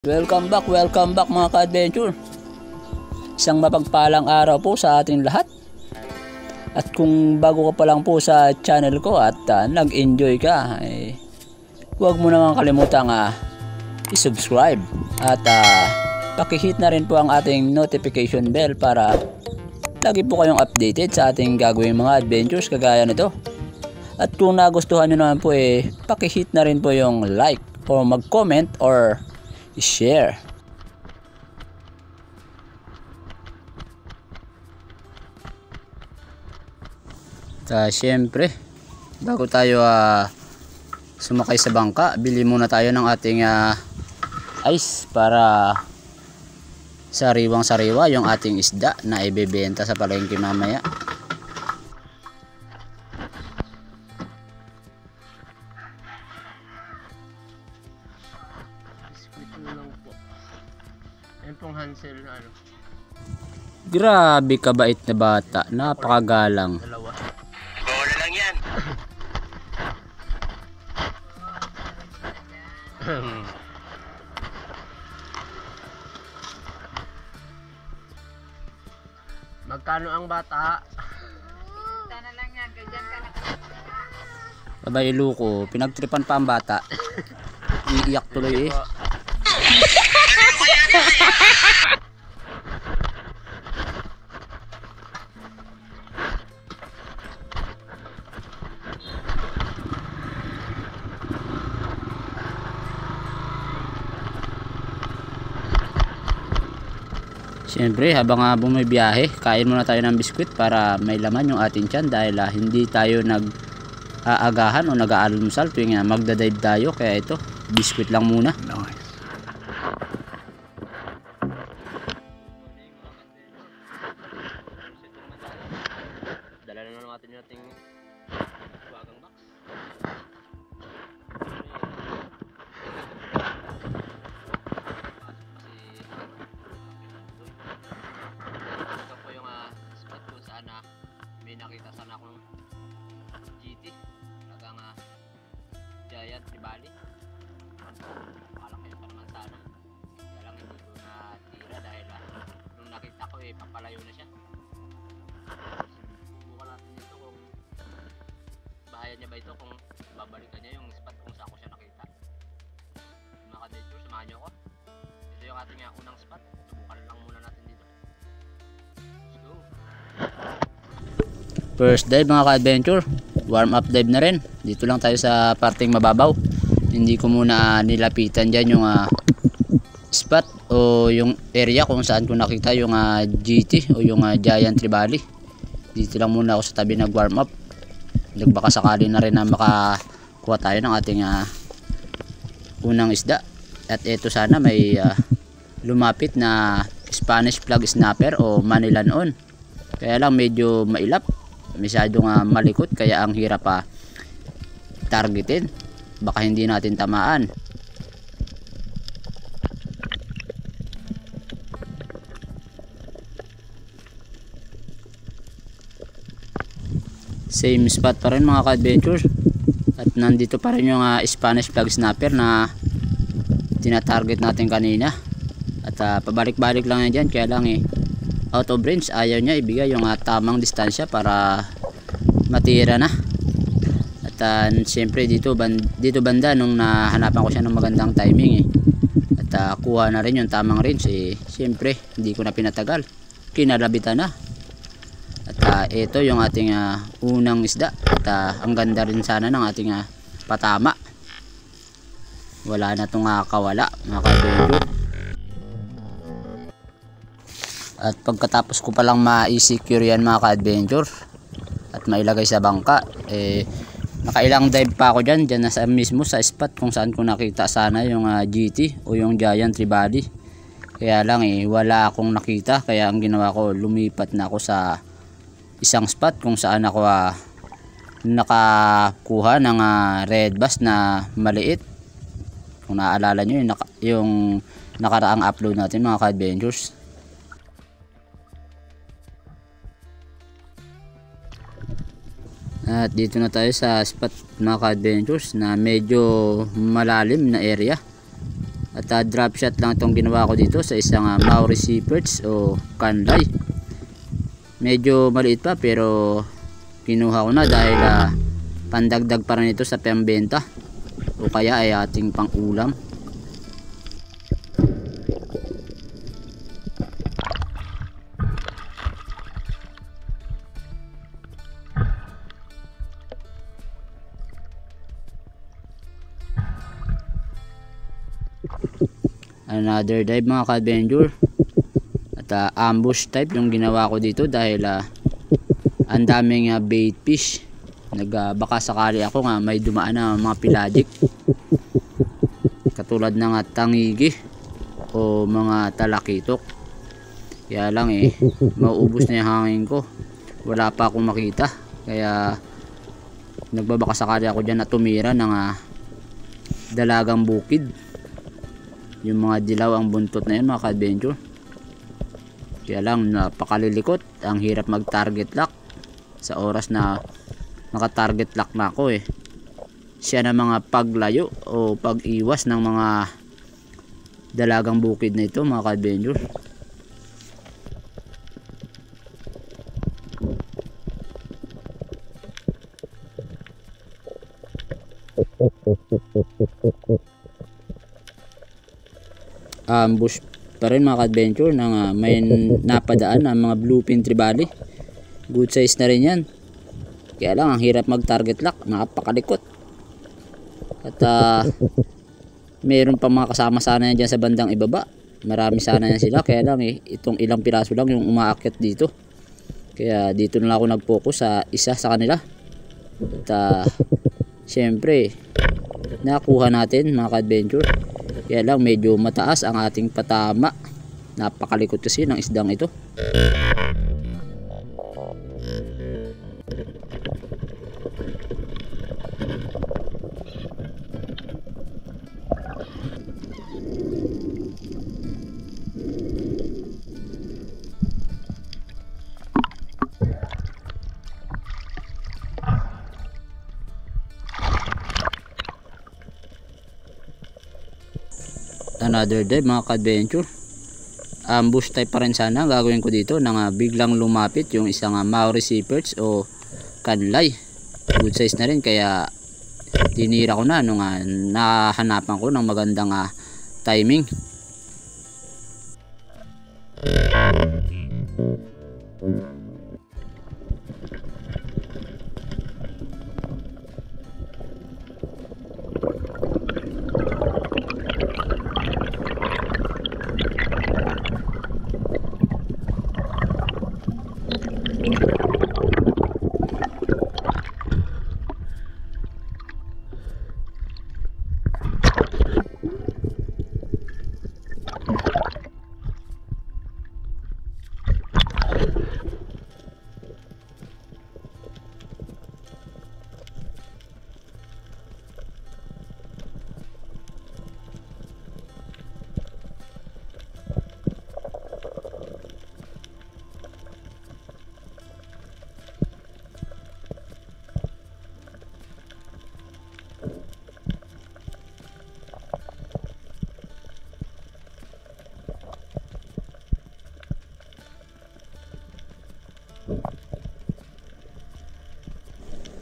Welcome back mga ka-adventure. Isang mapagpalang araw po sa ating lahat. At kung bago ka pa lang po sa channel ko at nag-enjoy ka, huwag mo naman kalimutang i-subscribe at pakihit na rin po ang ating notification bell para lagi po kayong updated sa ating gagawing mga adventures kagaya nito. At kung nagustuhan nyo naman po, pakihit na rin po yung like o mag-comment or i-share. Siyempre, bago tayo sumakay sa bangka, bili muna tayo ng ating ice para sariwang sariwa yung ating isda na ibebenta sa palengke mamaya. Pong Hansel na Grabe kabait na bata, napakagalang. dalawa. Bola lang yan. Magkano ang bata? Sana lang yan, ganyan ka na. Babay Luko, pinagtripan pa ang bata. Iiyak tuloy Siyempre, habang bumibiyahe, kain muna tayo ng biskwit para may laman yung ating tiyan dahil hindi tayo nag-aagahan o nag-aalmusal tuwing magdadive tayo, kaya ito, biskwit lang muna. Nice. Dala na natin yung ating wagang box. Ito po yung spot kung saan may nakita sana akong GT. Talagang giant tribali. Malaki pa naman sana. Kaya lang hindi ko natira dahil nung nakita ko papalayo na siya. Subukan natin dito kung bahaya niya ba ito, kung babalikan niya yung spot kung saan ko siya nakita. Mga ka-adventure, samahan niyo ako. Ito yung ating unang spot. Subukan lang muna natin dito. Let's go. First dive mga ka-adventure, warm up dive na rin. Dito lang tayo sa parting mababaw. Hindi ko muna nilapitan dyan yung spot o yung area kung saan ko nakita yung GT o yung giant tribali. Dito lang muna ako sa tabi nag warm up. Nagbaka sakali na rin na makakuha tayo ng ating unang isda. At ito sana may lumapit na Spanish flag snapper o Manila noon. Kaya lang medyo mailap, masyadong malikot, kaya ang hirap targetin. Baka hindi natin tamaan. Same spot pa rin mga ka-adventures. At nandito pa rin yung Spanish flag snapper na tinatarget natin kanina. At pabalik-balik lang yan dyan. Kaya lang out of range, ayaw niya ibigay yung tamang distansya para matira na. At siyempre dito banda nung nahanapan ko siya ng magandang timing at kuha na rin yung tamang range, siyempre hindi ko na pinatagal, kinalabitan na. At ito yung ating unang isda. At ang ganda rin sana ng ating patama. Wala na itong kawala mga ka-adventure. At pagkatapos ko palang ma-secure yan mga ka-adventure at mailagay sa bangka, nakailang dive pa ako dyan nasa mismo sa spot kung saan ko nakita sana yung GT o yung giant tribali. Kaya lang wala akong nakita, kaya ang ginawa ko, lumipat na ako sa isang spot kung saan ako nakakuha ng red bass na maliit. Kung naaalala nyo yung nakaraang upload natin mga ka-adventures. At dito na tayo sa spot mga ka-adventures na medyo malalim na area. At drop shot lang itong ginawa ko dito sa isang Maurice Perch o kanlay. Medyo maliit pa pero kinuha ko na dahil pandagdag pa rin ito sa pambenta o kaya ay ating pang ulam. Another dive mga ka-adventure, at ambush type yung ginawa ko dito dahil ang daming bait fish. Baka sakali ako nga may dumaan na mga pelagic katulad ng tangigi o mga talakitok. Kaya lang mauubos na yung hangin ko, wala pa akong makita, kaya nagbabaka sakali ako dyan na tumira ng dalagang bukid. Yung mga dilaw ang buntot na yun mga ka-adventure. Kaya lang napakalilikot, ang hirap mag target lock sa oras na naka target lock na ako siya na mga paglayo o pag-iwas ng mga dalagang bukid na ito mga ka-adventure. Ambush pa rin mga ka-adventure na may napadaan ang mga bluefin trevally. Good size na rin yan, kaya lang ang hirap mag target lock, napakalikot. At meron pa mga kasama sana yan dyan sa bandang ibaba, marami sana yan sila, kaya lang itong ilang piraso lang yung umaakyat dito, kaya dito na lang ako nag focus sa isa sa kanila. At syempre nakuha natin mga ka-adventure. Kaya lang medyo mataas ang ating patama. Napakalikot kasi ng isdang ito. Another dive mga ka-adventure, ambush type pa rin sana ang gagawin ko dito nang biglang lumapit yung isang Maurice Perch o kanlay. Good size na rin, kaya tinira ko na nung nahanapan ko ng magandang timing.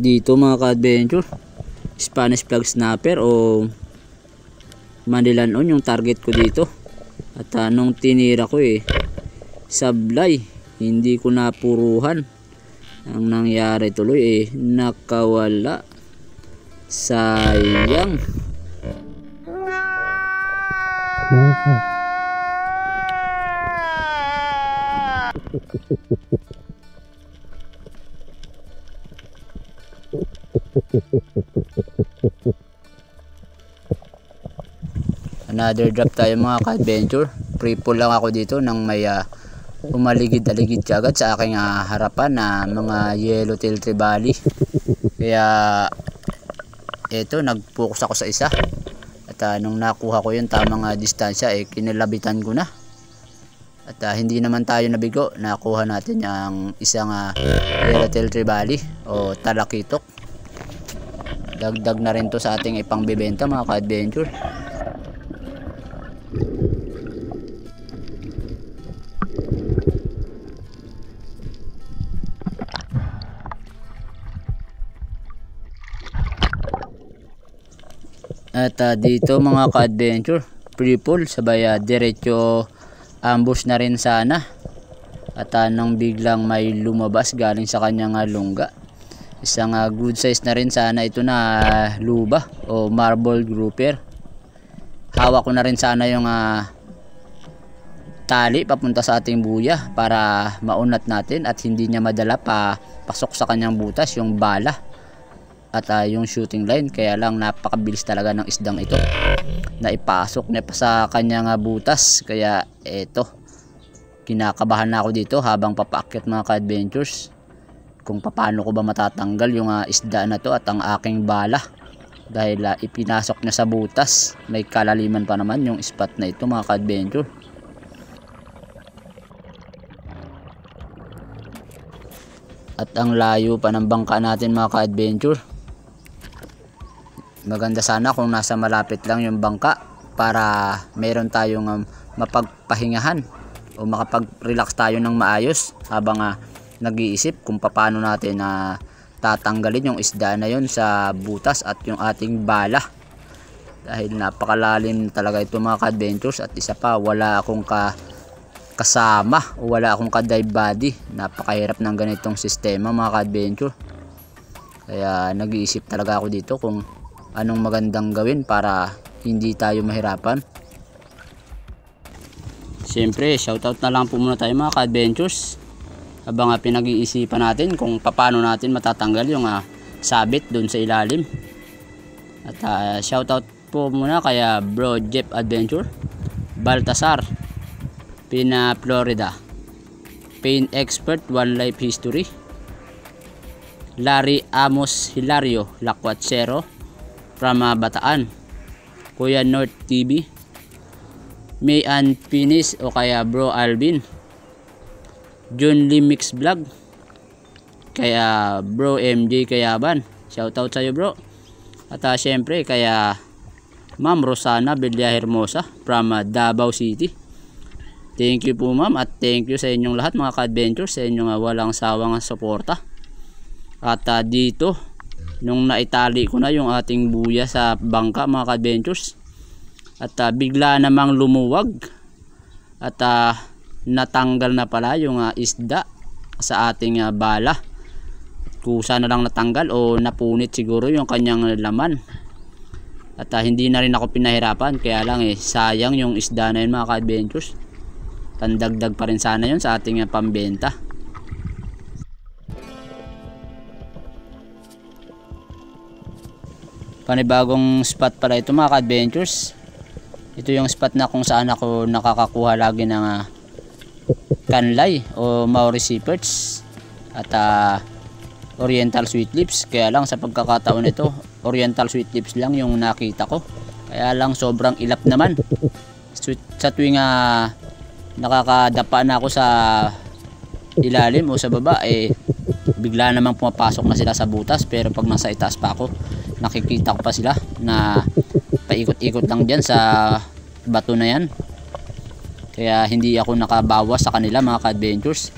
Dito mga ka-adventure, Spanish flag snapper o Manilanon yung target ko dito. At nung tinira ko sablay, hindi ko napuruhan. Ang nangyari tuloy nakawala. Sayang. Another drop tayo mga ka-adventure. Free pull lang ako dito nang may umaligid-aligid agad sa aking harapan na mga yellowtail trevally. Kaya eto, nag-focus ako sa isa. At nung nakuha ko yung tamang distansya, kinalabitan ko na. At hindi naman tayo nabigo. Nakuha natin yung isang yellowtail trevally o talakitok. Dagdag na rin to sa ating ipangbibenta mga ka-adventure. At dito mga ka-adventure, free fall sabay diretso ambush na rin sana. At nang biglang may lumabas galing sa kanyang lungga. Isang good size na rin sana ito na luba o marble grouper. Hawak ko na rin sana yung tali papunta sa ating buya para maunat natin at hindi niya madala pasok sa kanyang butas yung bala at yung shooting line. Kaya lang napakabilis talaga ng isdang ito na ipasok niya pa sa kanyang butas. Kaya eto, kinakabahan na ako dito habang papaakyat mga ka-adventures kung paano ko ba matatanggal yung isda na to at ang aking bala dahil ipinasok niya sa butas. May kalaliman pa naman yung spot na ito mga ka-adventure. At ang layo pa ng bangka natin mga ka-adventure. Maganda sana kung nasa malapit lang yung bangka para meron tayong mapagpahingahan o makapag-relax tayo ng maayos habang nag-iisip kung paano natin tatanggalin yung isda na yun sa butas at yung ating bala. Dahil napakalalim talaga ito mga ka-adventures at isa pa wala akong kasama o wala akong ka-dive body. Napakahirap ng ganitong sistema mga ka-adventure. Kaya nag-iisip talaga ako dito kung anong magandang gawin para hindi tayo mahirapan. Siyempre shoutout na lang po muna tayo mga ka-adventures habang pinag-iisipan natin kung paano natin matatanggal yung sabit doon sa ilalim. At shoutout po muna kaya Bro Jeff Adventure, Baltasar Pina Florida, Pain Expert One Life History, Larry Amos Hilario Lakwatsero from Bataan, Kuya North TV, May Ann Pinis o kaya Bro Alvin, John Lee Mix Vlog, kaya Bro MJ Kayaban, shoutout sa'yo bro. At syempre kaya Ma'am Rosana Belia Hermosa from Davao City. Thank you po ma'am at thank you sa inyong lahat mga ka-adventures sa inyong walang sawang suporta. At dito nung naitali ko na yung ating buya sa bangka mga ka-adventures at bigla namang lumuwag at natanggal na pala yung isda sa ating bala. Kusa na lang natanggal o napunit siguro yung kanyang laman. At hindi na rin ako pinahirapan, kaya lang sayang yung isda na yun mga ka-adventures. Pandagdag pa rin sana yun sa ating pambenta. Panibagong spot pala ito mga ka-adventures. Ito yung spot na kung saan ako nakakakuha lagi ng kanlay o Maori perch at Oriental sweet lips. Kaya lang sa pagkakataon ito Oriental sweet lips lang yung nakita ko, kaya lang sobrang ilap naman. Sa tuwing nakakadapa na ako sa ilalim o sa baba bigla namang pumapasok na sila sa butas. Pero pag nasa itaas pa ako nakikita ko pa sila na paikot-ikot lang dyan sa bato na yan. Kaya hindi ako nakabawas sa kanila mga ka-adventures.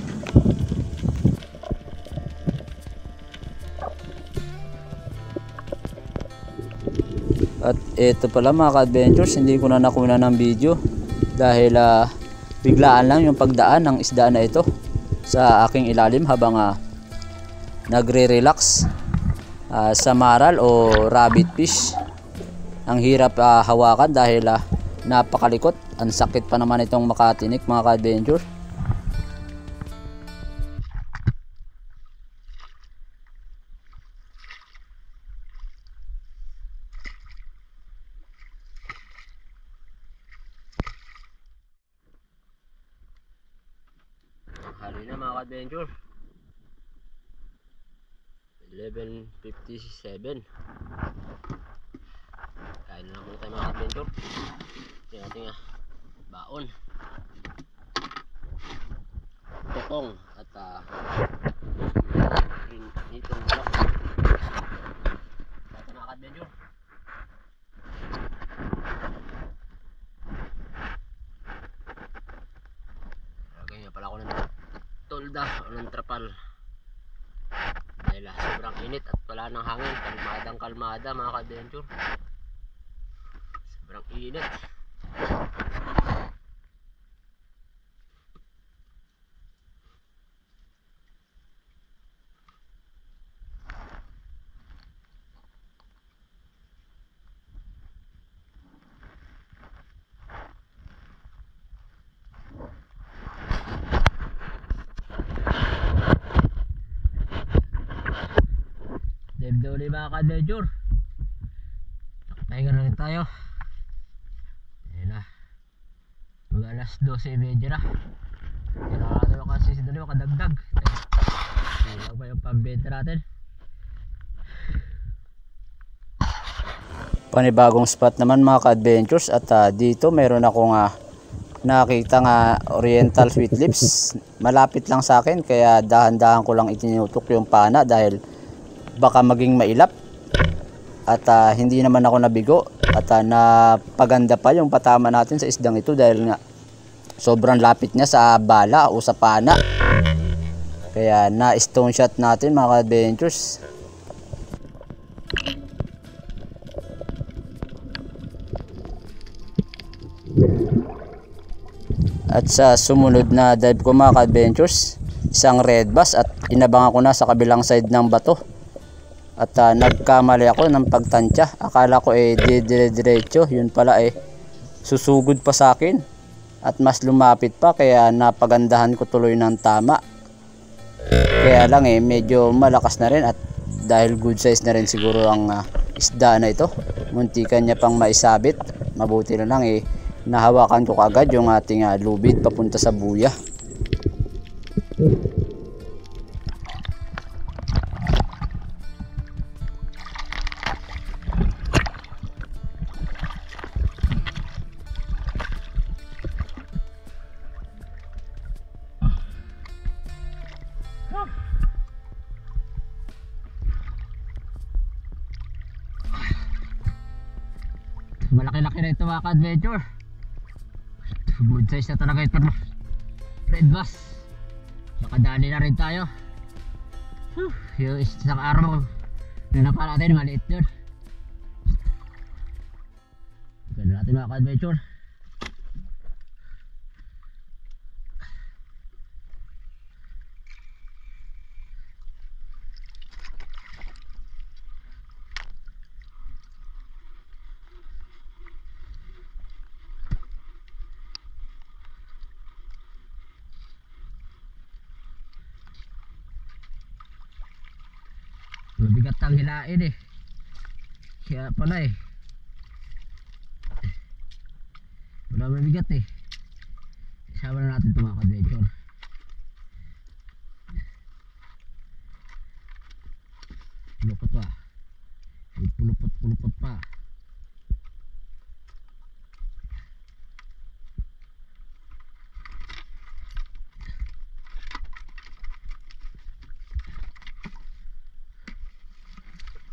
At ito pala mga ka-adventures, hindi ko na nakuna ng video dahil biglaan lang yung pagdaan ng isda na ito sa aking ilalim habang nagre-relax sa maral o rabbit fish. Ang hirap hawakan dahil napakalikot. Ang sakit pa naman itong makatinik mga ka-adventure. Hali na mga ka-adventure, 11:57. Kain na muna tayo mga ka-adventure. Ito yung ating baon, tokong at hitong bulak. Ito mga ka-adventure. Lagay nga pala ako ng tolda o ng trapal dahil sobrang init at wala ng hangin. Kalmadang kalmada mga ka-adventure. Init. Debdoli mga ka-adventure. Pahinga na rin tayo. Ayun na. Mag alas 12:30 na. Kailangan natin makasisidali makadagdag. Ilang pa yung pambenta natin. Panibagong spot naman mga ka-adventures. At dito meron akong nakita nga oriental sweet lips. Malapit lang sa akin kaya dahan-dahan ko lang itinutok yung pana dahil baka maging mailap. At hindi naman ako nabigo. At napaganda pa yung patama natin sa isdang ito dahil nga sobrang lapit niya sa bala o sa pana. Kaya na stone shot natin mga ka-adventures. At sa sumunod na dive ko mga ka-adventures, isang red bass at inabangan ko na sa kabilang side ng bato. At nagkamali ako ng pagtansya. Akala ko dire-diretso, yun pala susugod pa sa akin at mas lumapit pa, kaya napagandahan ko tuloy ng tama. Kaya lang medyo malakas na rin at dahil good size na rin siguro ang isda na ito, muntikan niya pang maisabit. Mabuti na lang nahawakan ko kaagad yung ating lubid papunta sa buya. Malaki-laki na ito mga ka-adventure. Good size na talaga ito. Red bass. Nakadali na rin tayo. Yung isang araw na napa natin, maliit yun. Ganda natin mga ka-adventure. Mabigat ang hilain kaya pala wala mabigat isama na natin ito mga ka-adventure. Pulupot pa pulupot pa.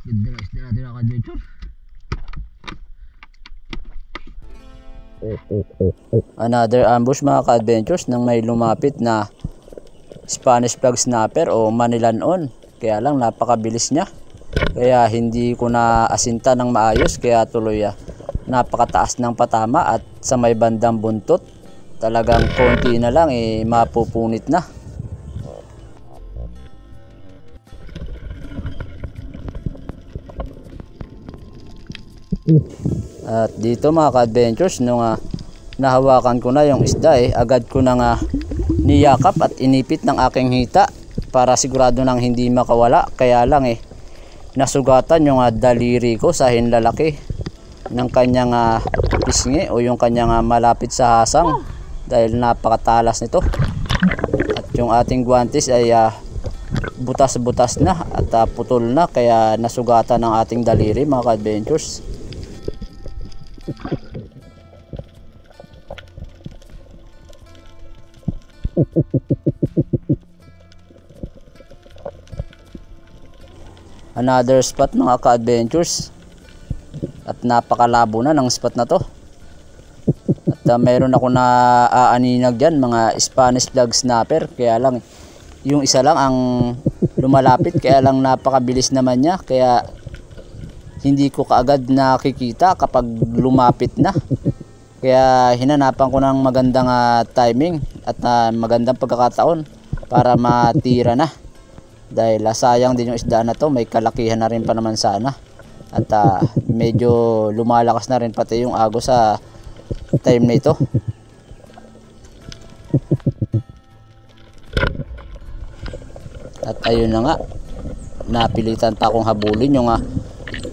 Ganda na isda natin mga ka-adventure. Another ambush mga ka-adventures nang may lumapit na Spanish flag snapper o manilanon. Kaya lang napakabilis niya. Kaya hindi ko na asinta ng maayos, kaya tuloy napakataas ng patama at sa may bandang buntot talagang konti na lang mapupunit na. At dito mga ka-adventures, nung nahawakan ko na yung isda agad ko na niyakap at inipit ng aking hita para sigurado nang hindi makawala. Kaya lang nasugatan yung daliri ko sa hinlalaki ng kanyang pisngi o yung kanyang malapit sa hasang dahil napakatalas nito. At yung ating guantes ay butas-butas na at putol na, kaya nasugatan ng ating daliri mga ka-adventures. Another spot mga ka-adventures at napakalabo na ng spot na to. At mayroon ako na aaninag dyan, mga Spanish flag snapper, kaya lang yung isa lang ang lumalapit, kaya lang napakabilis naman niya, kaya hindi ko kaagad nakikita kapag lumapit na. Kaya hinanapan ko ng magandang timing at magandang pagkakataon para matira na. Dahil sayang din yung isda na to, may kalakihan na rin pa naman sana. At medyo lumalakas na rin pati yung agos sa time na ito. At ayun na nga, napilitan pa akong habulin yung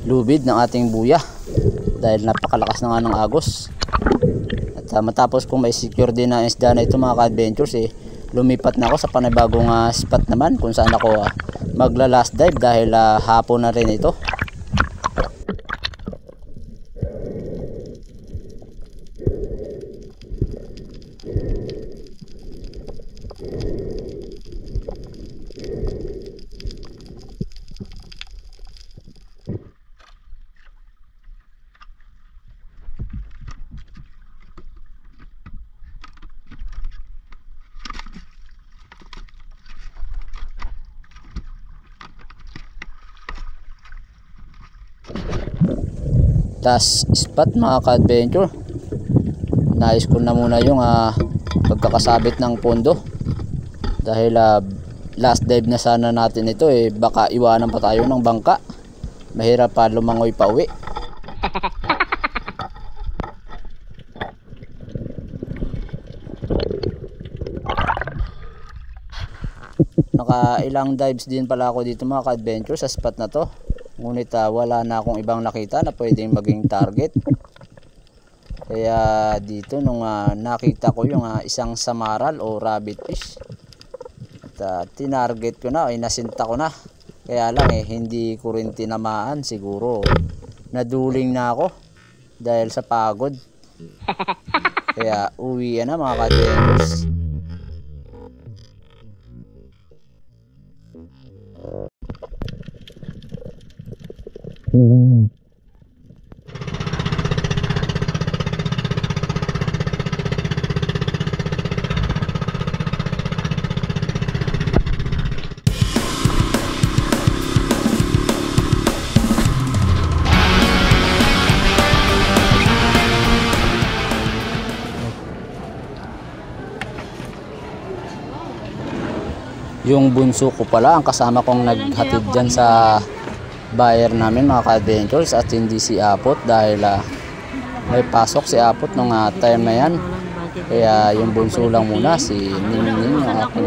lubid ng ating buya dahil napakalakas na nga ng agos. At matapos kong may secure din na isda na ito mga ka-adventures, lumipat na ako sa panibagong spot naman kung saan ako magla last dive dahil hapon na rin ito. Last spot mga ka-adventure, nais ko na muna yung pagkakasabit ng pondo dahil last dive na sana natin ito, baka iwanan pa tayo ng bangka, mahirap pa lumangoy pa uwi. Naka ilang dives din pala ako dito mga ka-adventure sa spot na to. Ngunit wala na akong ibang nakita na pwedeng maging target. Kaya dito nung nakita ko yung isang samaral o rabbit fish, at tinarget ko na, nasinta ko na. Kaya lang hindi ko rin tinamaan, siguro naduling na ako dahil sa pagod. Kaya uwi na mga ka-adventures. Yung bunso ko pala ang kasama kong naghatid dyan sa buyer namin mga ka-adventures at hindi si Apot dahil may pasok si Apot nung time na yan. Kaya yung bunso lang muna, si Ningning, yung aking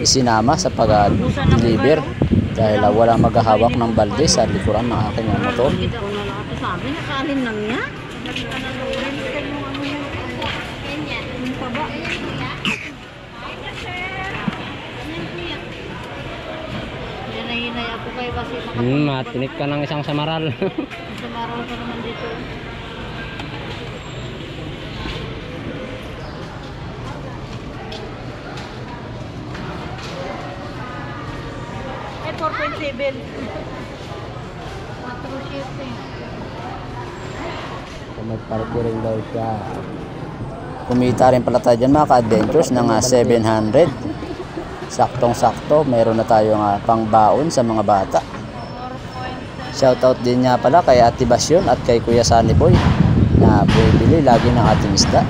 isinama sa pag-deliver dahil walang maghahawak ng balde sa likuran ng aking motor. Sabi, nakalim lang niya. Matinik ka ng isang samaral. Samaral pa naman dito. Eh, 4.7. 4.7. Magparkiring daw siya. Kumita rin pala tayo dyan mga ka-adventures ng 700. Saktong-sakto, mayroon na tayong pangbaon sa mga bata. Shoutout din nga pala kay Ate Basyon at kay Kuya Sunny Boy na bumibili lagi ng ating isda.